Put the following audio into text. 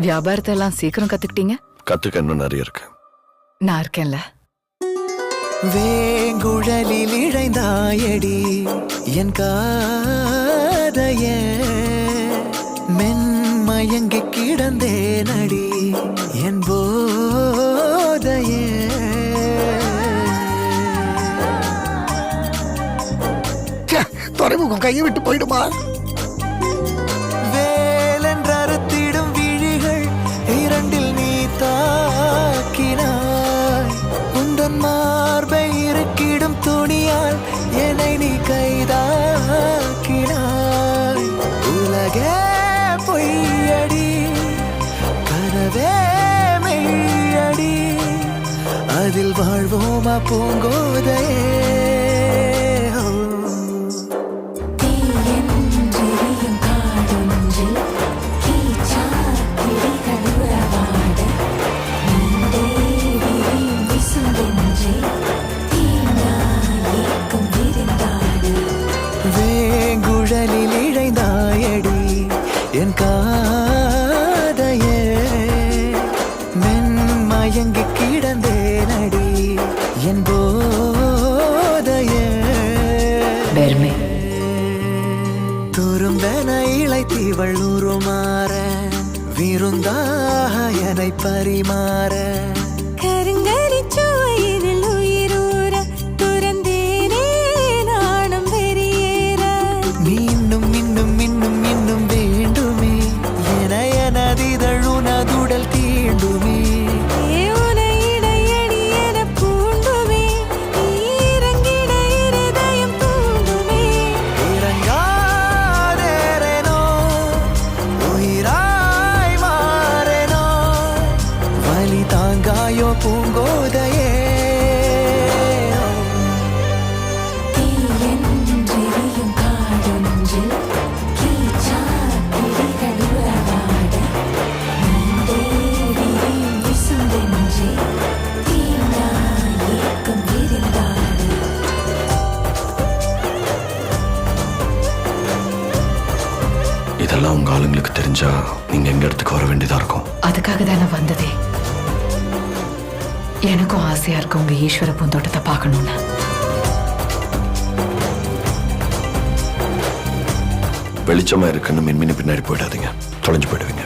வியாபாரத்தை எல்லாம் சீக்கிரம் கத்துக்கிட்டீங்க? கத்துக்க இன்னும் நிறைய இருக்கு. நான் இருக்கேன்ல. வேங்குழலில் இழைந்தாயடி என் காதைய மென்மயங்கி கிடந்தேனடி என் போதைய துறைமுகம் கையை விட்டு போயிடுமா? வேலென்றறுத்திடும் விழிகள் இரண்டில் நீ தாக்கினாய் உந்தன் மார்பை இருக்கிடும் துணியால் என்னை நீ கைதாக்கினாய் உலகே பொய்யடி கனவே மெய்யடி அதில் வாழ்வோமா பூங்கோதையே வேங்குழலில் இழைந்தாயடி என் காதைய மென்மயங்கி கிடந்தேனடி என் போதைய துரும்பென இழைத்தீவள் உருமாற விருந்தாக என்னை பரிமாற உனதுடல் தீண்டுமே இறங்காதேரேனோ உயிராய் மாறேனோ வலி தாங்காயோ பூங்கோதையே இதெல்லாம் உங்க ஆளுங்களுக்கு தெரிஞ்சா நீங்க எங்க இடத்துக்கு வர வேண்டியதா இருக்கும். அதுக்காக தானே வந்ததே. எனக்கும் ஆசையா இருக்கு உங்க ஈஸ்வர பூந்தோட்டத்தை பார்க்கணும்னு. வெளிச்சமா இருக்குன்னு மின்மினி பின்னாடி போயிடாதீங்க, தொலைஞ்சு போயிடுவீங்க.